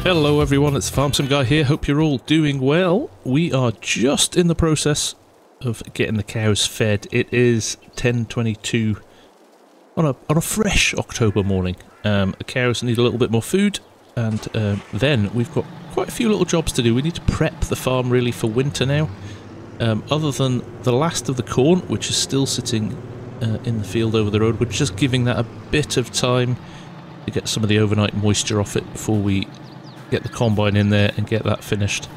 Hello everyone, it's FARMSIMGUY here, hope you're all doing well. We are just in the process of getting the cows fed. It is 10:22 on a fresh October morning. The cows need a little bit more food, and then we've got quite a few little jobs to do. We need to prep the farm really for winter now. Other than the last of the corn, which is still sitting in the field over the road, we're just giving that a bit of time to get some of the overnight moisture off it before we get the combine in there and get that finished.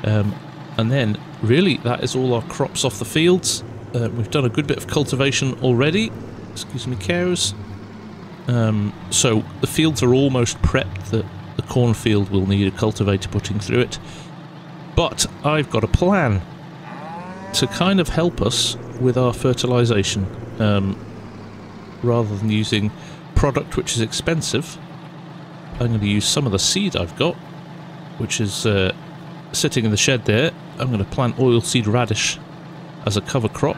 And then really that is all our crops off the fields. We've done a good bit of cultivation already. Excuse me, cows. So the fields are almost prepped. The cornfield will need a cultivator putting through it. But I've got a plan to kind of help us with our fertilisation. Rather than using product which is expensive, I'm going to use some of the seed I've got, which is sitting in the shed there. I'm going to plant oilseed radish as a cover crop,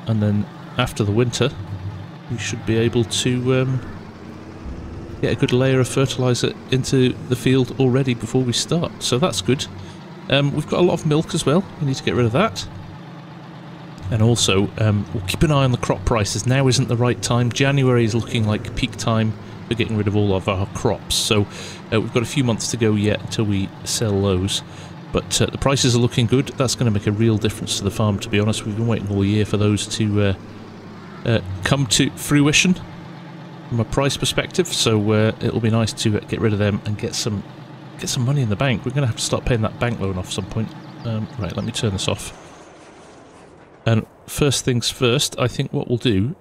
and then after the winter we should be able to get a good layer of fertiliser into the field already before we start, so that's good. We've got a lot of milk as well, we need to get rid of that. And also, we'll keep an eye on the crop prices. Now isn't the right time. January is looking like peak time for getting rid of all of our crops, so we've got a few months to go yet until we sell those. But the prices are looking good. That's going to make a real difference to the farm, to be honest. We've been waiting all year for those to come to fruition from a price perspective, so it'll be nice to get rid of them and get some money in the bank. We're going to have to start paying that bank loan off some point. Right, let me turn this off. And first things first, I think what we'll do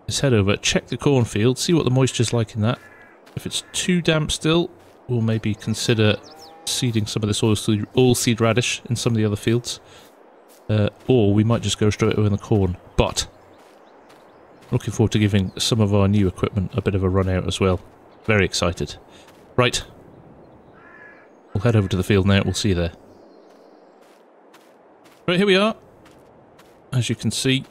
is head over, check the cornfield, see what the moisture's like in that. If it's too damp still, we'll maybe consider seeding some of this oilseed radish in some of the other fields. Or we might just go straight over in the corn. But looking forward to giving some of our new equipment a bit of a run out as well. Very excited. Right. We'll head over to the field now, we'll see you there. Right, here we are. As you can see,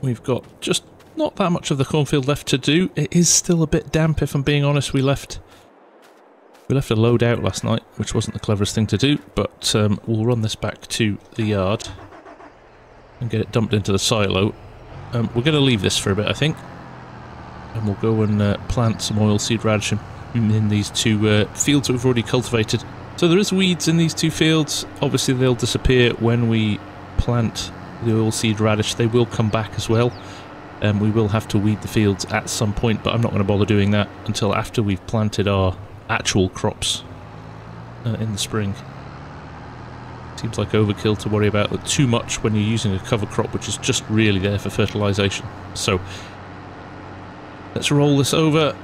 we've got just not that much of the cornfield left to do. It is still a bit damp, if I'm being honest. We left a load out last night, which wasn't the cleverest thing to do, but we'll run this back to the yard and get it dumped into the silo. We're going to leave this for a bit, I think, and we'll go and plant some oilseed radish in these two fields that we've already cultivated. So there is weeds in these two fields. Obviously they'll disappear when we plant the oilseed radish. They will come back as well, and we will have to weed the fields at some point, but I'm not going to bother doing that until after we've planted our actual crops in the spring. Seems like overkill to worry about too much when you're using a cover crop which is just really there for fertilisation. So let's roll this over.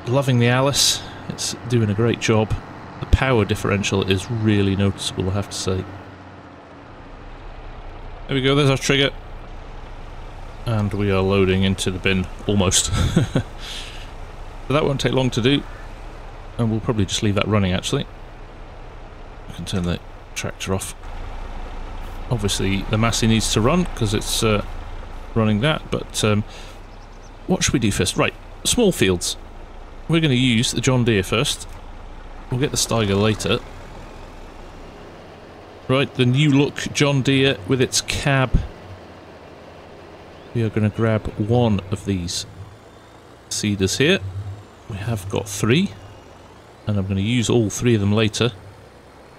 Loving the Alice, it's doing a great job. The power differential is really noticeable, I have to say. There we go, there's our trigger. And we are loading into the bin, almost. But that won't take long to do. And we'll probably just leave that running, actually. I can turn the tractor off. Obviously, the Massey needs to run, because it's running that, but what should we do first? Right, small fields. We're going to use the John Deere first. We'll get the Steiger later. Right, the new look John Deere with its cab. We are going to grab one of these seeders here. We have got 3, and I'm going to use all 3 of them later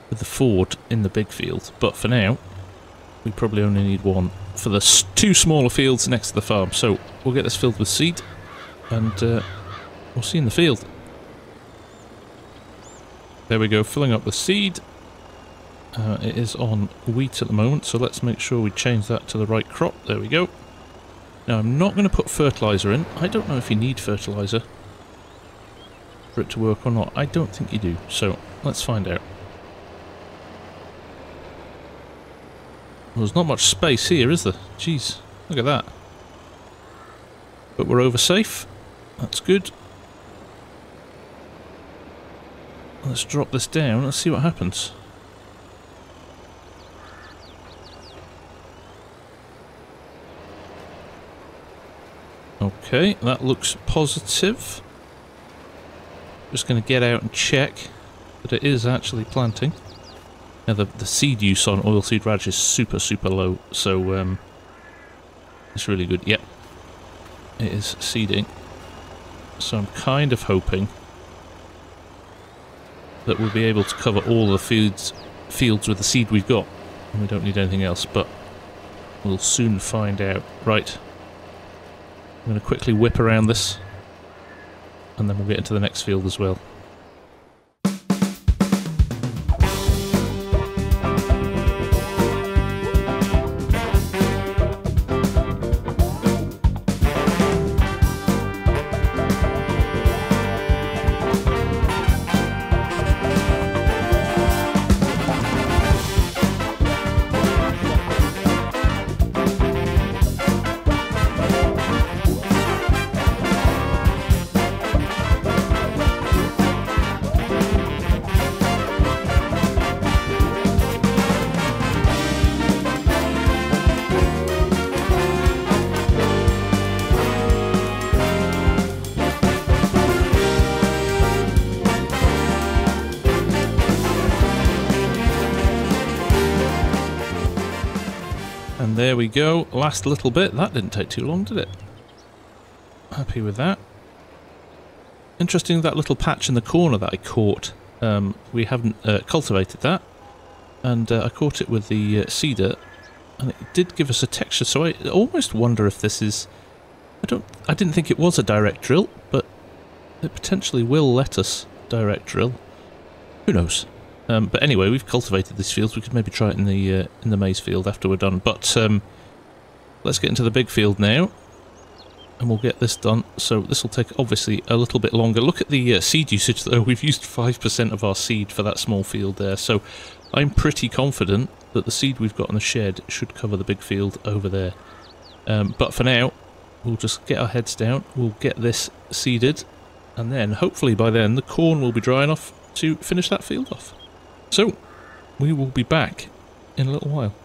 with the Ford in the big field. But for now, we probably only need 1 for the 2 smaller fields next to the farm. So we'll get this filled with seed, and we'll see you in the field. There we go, filling up the seed. It is on wheat at the moment, so let's make sure we change that to the right crop. There we go. Now, I'm not going to put fertiliser in. I don't know if you need fertiliser for it to work or not. I don't think you do, so let's find out. Well, there's not much space here, is there? Jeez, look at that. But we're over safe. That's good. Let's drop this down. Let's see what happens. Okay, that looks positive. Just going to get out and check that it is actually planting. Now the seed use on oilseed radish is super low, so it's really good. Yep, it is seeding. So I'm kind of hoping that we'll be able to cover all the fields with the seed we've got, and we don't need anything else, but we'll soon find out. Right, I'm going to quickly whip around this, and then we'll get into the next field as well. And there we go, last little bit. That didn't take too long, did it? Happy with that. Interesting, that little patch in the corner that I caught. We haven't cultivated that. And I caught it with the seeder, and it did give us a texture, so I almost wonder if this is... I didn't think it was a direct drill, but it potentially will let us direct drill. Who knows? But anyway, we've cultivated these fields. We could maybe try it in the maize field after we're done. But let's get into the big field now, and we'll get this done. So this will take obviously a little bit longer. Look at the seed usage though. We've used 5% of our seed for that small field there. So I'm pretty confident that the seed we've got in the shed should cover the big field over there. But for now, we'll just get our heads down. We'll get this seeded, and then hopefully by then the corn will be dry enough to finish that field off. So, we will be back in a little while.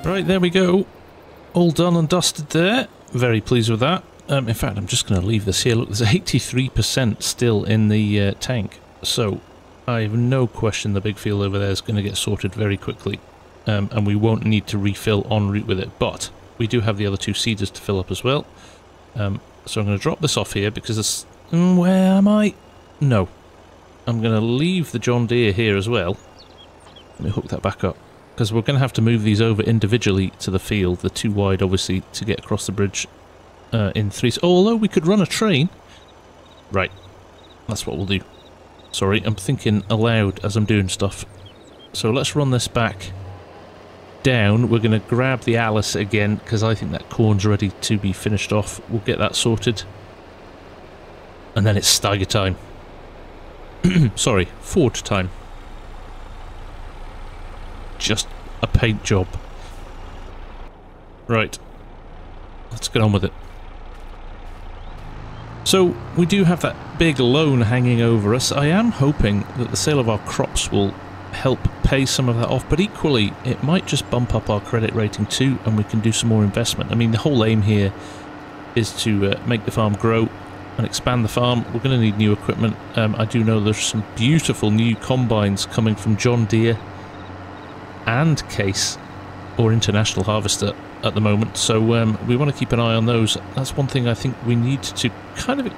Right, there we go. All done and dusted there. Very pleased with that. In fact, I'm just going to leave this here. Look, there's 83% still in the tank. So, I have no question the big field over there is going to get sorted very quickly. And we won't need to refill en route with it. But, we do have the other two seeders to fill up as well. So I'm going to drop this off here because it's... where am I? No. I'm going to leave the John Deere here as well. Let me hook that back up. Because we're going to have to move these over individually to the field. They're too wide, obviously, to get across the bridge in three... although we could run a train. Right. That's what we'll do. Sorry, I'm thinking aloud as I'm doing stuff. So let's run this back down. We're going to grab the Alice again, because I think that corn's ready to be finished off. We'll get that sorted. And then it's stagger time. Sorry, forge time. Just a paint job. Right. Let's get on with it. So, we do have that big loan hanging over us. I am hoping that the sale of our crops will help pay some of that off, but equally, it might just bump up our credit rating too, and we can do some more investment. I mean, the whole aim here is to make the farm grow and expand the farm. We're going to need new equipment. I do know there's some beautiful new combines coming from John Deere and Case, or International Harvester at the moment, so we want to keep an eye on those. That's one thing I think we need to kind of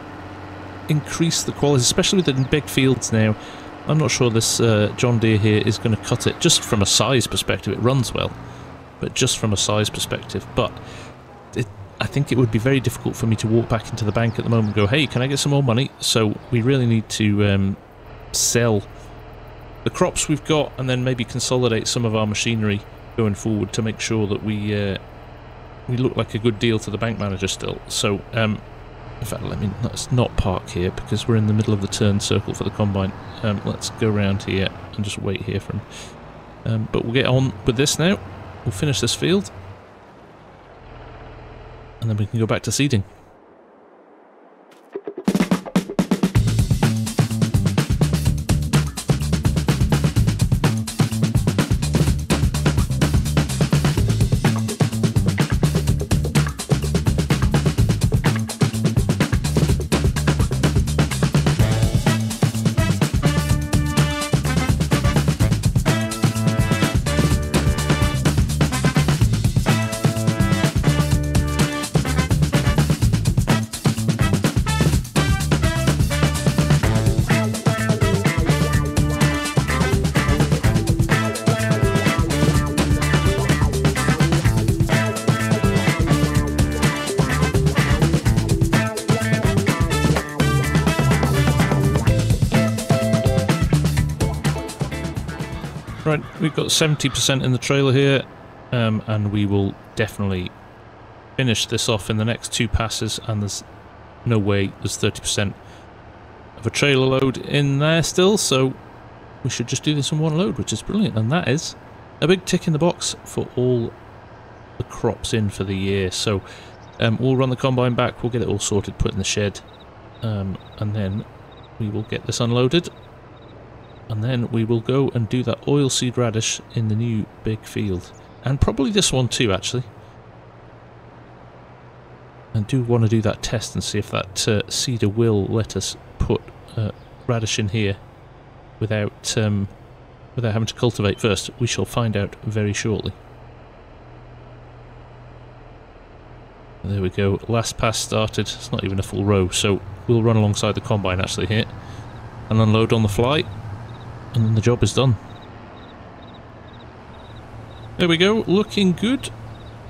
increase the quality, especially with the big fields now. I'm not sure this John Deere here is going to cut it. Just from a size perspective, it runs well, but just from a size perspective. But I think it would be very difficult for me to walk back into the bank at the moment and go, hey, can I get some more money? So we really need to sell the crops we've got and then maybe consolidate some of our machinery going forward to make sure that we look like a good deal to the bank manager still. So, in fact, let's not park here because we're in the middle of the turn circle for the combine. Let's go around here and just wait here for him. But we'll get on with this now. We'll finish this field. And then we can go back to seeding. Right, we've got 70% in the trailer here, and we will definitely finish this off in the next 2 passes, and there's no way there's 30% of a trailer load in there still, so we should just do this in 1 load, which is brilliant, and that is a big tick in the box for all the crops in for the year. So we'll run the combine back, we'll get it all sorted, put in the shed, and then we will get this unloaded. And then we will go and do that oilseed radish in the new big field. And probably this one too, actually. I do want to do that test and see if that seeder will let us put radish in here without having to cultivate first. We shall find out very shortly. There we go. Last pass started. It's not even a full row, so we'll run alongside the combine actually here and unload on the fly. And then the job is done. There we go, looking good.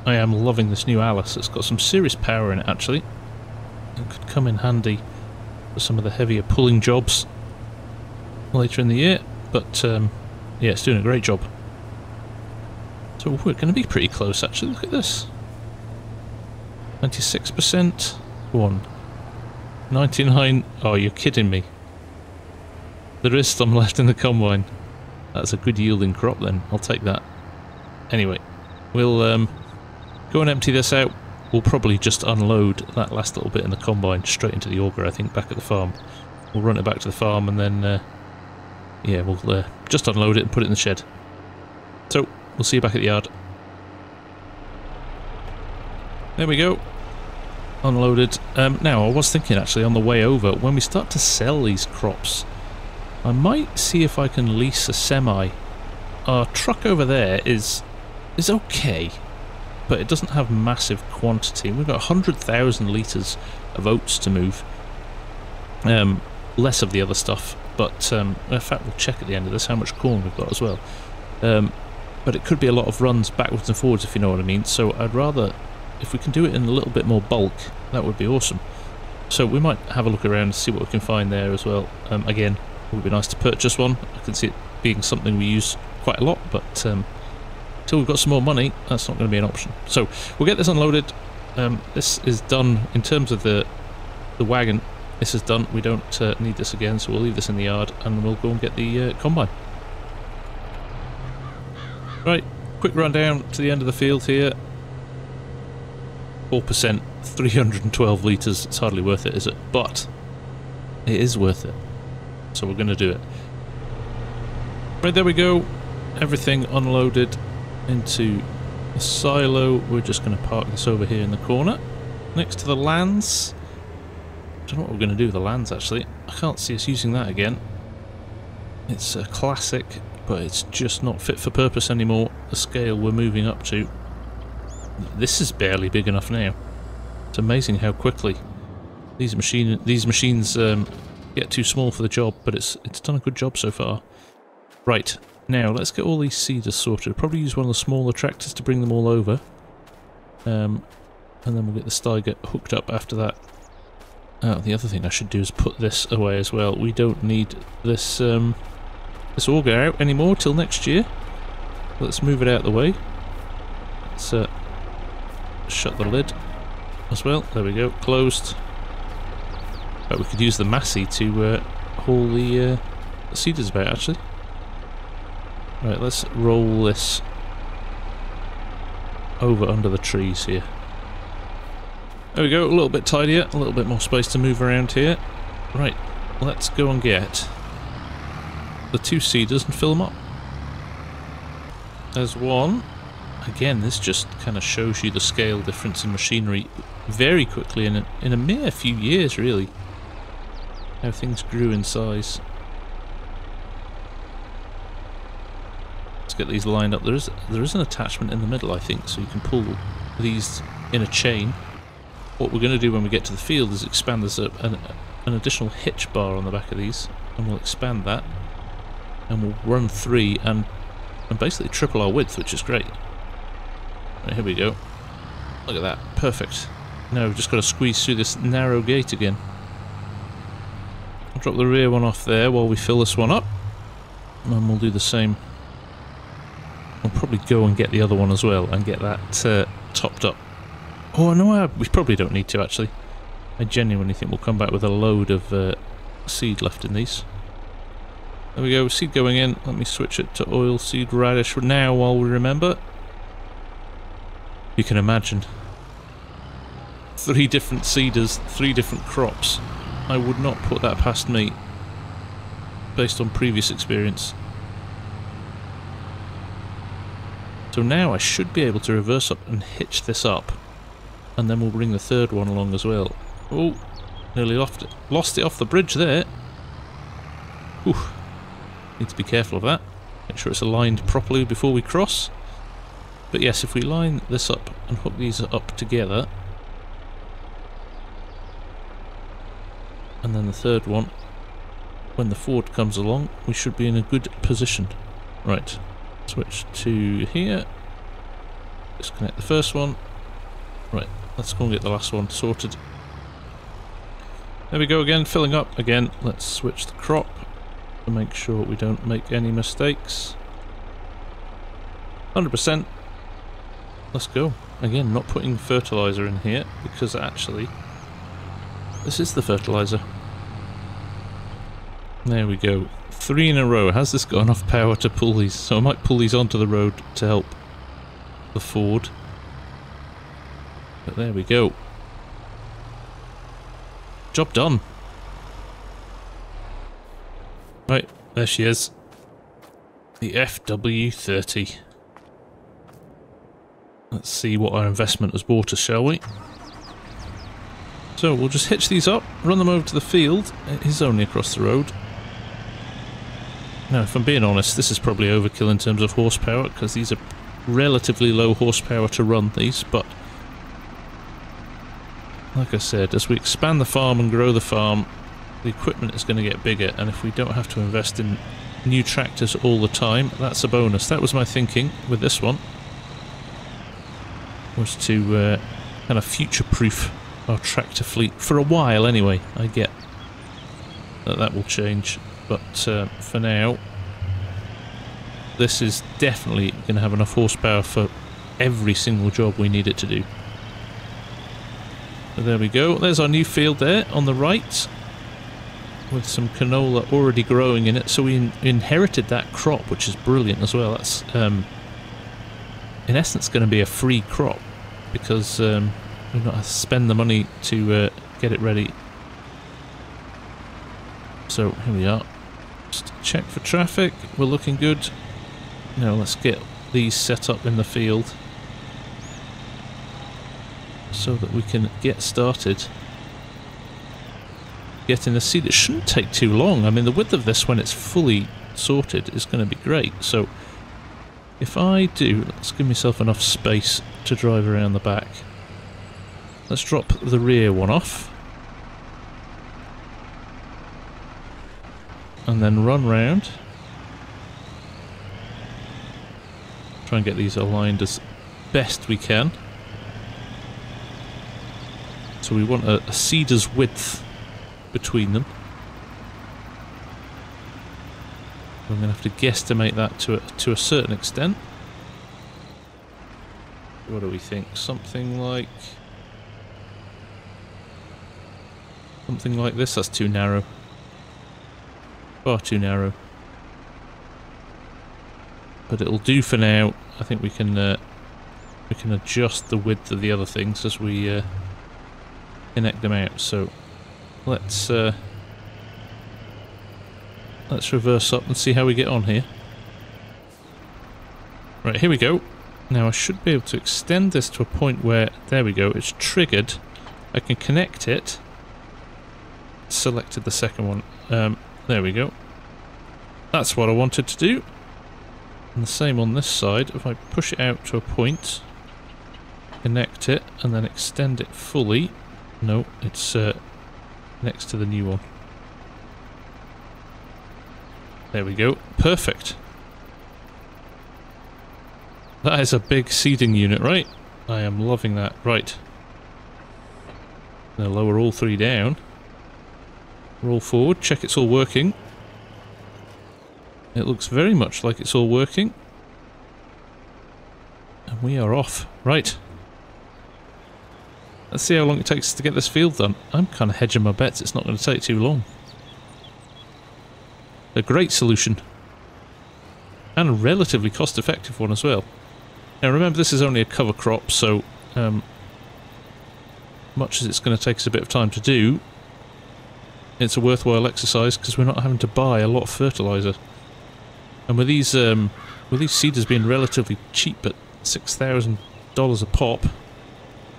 I am loving this new Alice. It's got some serious power in it actually. It could come in handy for some of the heavier pulling jobs later in the year. But yeah, it's doing a great job. So we're going to be pretty close actually. Look at this. 96%. Go on. 99. Oh, you're kidding me. There is some left in the combine. That's a good yielding crop then. I'll take that. Anyway, we'll go and empty this out. We'll probably just unload that last little bit in the combine straight into the auger, I think, back at the farm. We'll run it back to the farm and then, yeah, we'll just unload it and put it in the shed. So, we'll see you back at the yard. There we go. Unloaded. Now, I was thinking actually on the way over, when we start to sell these crops, I might see if I can lease a semi. Our truck over there is okay, but it doesn't have massive quantity. We've got 100,000 litres of oats to move. Less of the other stuff, but in fact we'll check at the end of this how much corn we've got as well. But it could be a lot of runs backwards and forwards, if you know what I mean. So I'd rather, if we can do it in a little bit more bulk, that would be awesome. So we might have a look around and see what we can find there as well. Again, it would be nice to purchase one. I can see it being something we use quite a lot, but until we've got some more money, that's not going to be an option. So we'll get this unloaded. This is done in terms of the wagon. This is done. We don't need this again, so we'll leave this in the yard and we'll go and get the combine. Right, quick run down to the end of the field here. 4%, 312 litres. It's hardly worth it, is it? But it is worth it. So we're going to do it. Right, there we go. Everything unloaded into the silo. We're just going to park this over here in the corner next to the lands. I don't know what we're going to do with the lands actually. I can't see us using that again. It's a classic, but it's just not fit for purpose anymore. The scale we're moving up to. This is barely big enough now. It's amazing how quickly these machines get too small for the job, but it's done a good job so far. Right, now let's get all these seeders sorted. Probably use one of the smaller tractors to bring them all over. And then we'll get the Steiger hooked up after that. Oh, the other thing I should do is put this away as well. We don't need this this auger out anymore till next year. Let's move it out of the way. Let's shut the lid as well. There we go, closed. But we could use the Massey to haul the seeders about, actually. Right, let's roll this over under the trees here. There we go, a little bit tidier, a little bit more space to move around here. Right, let's go and get the 2 seeders and fill them up. There's one. Again, this just kind of shows you the scale difference in machinery very quickly in a mere few years, really. How things grew in size. Let's get these lined up. There is an attachment in the middle, I think, so you can pull these in a chain. What we're going to do when we get to the field is expand. There's an additional hitch bar on the back of these, and we'll expand that, and we'll run 3 and basically triple our width, which is great. Right, here we go. Look at that, perfect. Now we've just got to squeeze through this narrow gate again. I'll drop the rear one off there while we fill this one up, and we'll do the same. We'll probably go and get the other one as well and get that topped up. Oh no, we probably don't need to, actually. I genuinely think we'll come back with a load of seed left in these. There we go, seed going in. Let me switch it to oilseed radish now while we remember. You can imagine. 3 different seeders, 3 different crops. I would not put that past me, based on previous experience. So now I should be able to reverse up and hitch this up. And then we'll bring the 3rd one along as well. Oh, nearly lost it off the bridge there. Whew. Need to be careful of that. Make sure it's aligned properly before we cross. But yes, if we line this up and hook these up together, and then the 3rd one, when the Ford comes along, we should be in a good position. Right, switch to here. Disconnect the first one. Right, let's go and get the last one sorted. There we go again, filling up again. Let's switch the crop to make sure we don't make any mistakes. 100%. Let's go. Again, not putting fertilizer in here because actually this is the fertilizer. There we go. 3 in a row. Has this got enough power to pull these? So I might pull these onto the road to help the Ford. But there we go. Job done. Right, there she is. The FW30. Let's see what our investment has bought us, shall we? So we'll just hitch these up, run them over to the field. It is only across the road. Now, if I'm being honest, this is probably overkill in terms of horsepower, because these are relatively low horsepower to run these, but like I said, as we expand the farm and grow the farm, the equipment is going to get bigger, and if we don't have to invest in new tractors all the time, that's a bonus. That was my thinking with this one, was to kind of future-proof our tractor fleet for a while anyway. I get that that will change, but for now this is definitely going to have enough horsepower for every single job we need it to do. So there we go, there's our new field there on the right with some canola already growing in it. So we inherited that crop, which is brilliant as well. That's in essence going to be a free crop because we've not had to spend the money to get it ready. So here we are. Just check for traffic. We're looking good. Now let's get these set up in the field so that we can get started getting the seed. It shouldn't take too long. I mean, the width of this when it's fully sorted is going to be great. So if I do, let's give myself enough space to drive around the back. Let's drop the rear one off. and then run round. Try and get these aligned as best we can. So we want a seeder's width between them. I'm going to have to guesstimate that to a certain extent. What do we think? Something like this? That's too narrow. Far too narrow. But it'll do for now. I think we can adjust the width of the other things as we connect them out. So let's reverse up and see how we get on here. Right, here we go. Now I should be able to extend this to a point where, there we go, it's triggered. I can connect it. Selected the second one. There we go. That's what I wanted to do. And the same on this side. If I push it out to a point, connect it, and then extend it fully. No, it's next to the new one. There we go. Perfect. That is a big seeding unit, right? I am loving that. Right. Now lower all three down. Roll forward. Check it's all working. It looks very much like it's all working. And we are off. Right. Let's see how long it takes to get this field done. I'm kind of hedging my bets it's not going to take too long. A great solution. And a relatively cost-effective one as well. Now remember, this is only a cover crop, so much as it's going to take us a bit of time to do, it's a worthwhile exercise because we're not having to buy a lot of fertiliser. And with these seeders being relatively cheap at $6,000 a pop,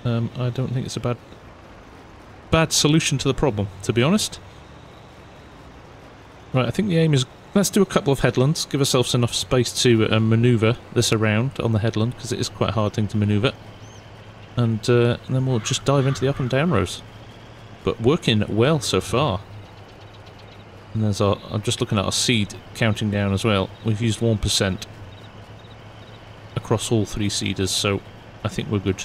I don't think it's a bad solution to the problem, to be honest. Right, I think the aim is, let's do a couple of headlands, give ourselves enough space to manoeuvre this around on the headland, because it is quite a hard thing to manoeuvre. And then we'll just dive into the up and down rows. But working well so far. And there's our, I'm just looking at our seed counting down as well. We've used 1% across all three seeders, so I think we're good.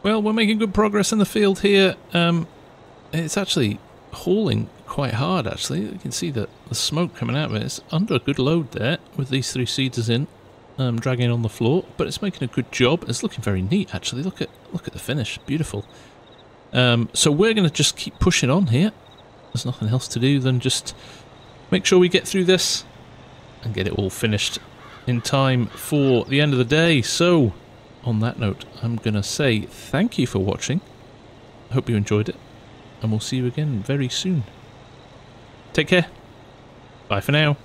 Well, we're making good progress in the field here. It's actually hauling quite hard, actually. You can see the smoke coming out of it. It's under a good load there with these three seeders in, dragging on the floor, but it's making a good job. It's looking very neat, actually. Look at the finish. Beautiful. So we're going to just keep pushing on here. There's nothing else to do than just make sure we get through this and get it all finished in time for the end of the day. So on that note, I'm going to say thank you for watching. I hope you enjoyed it, and we'll see you again very soon. Take care. Bye for now.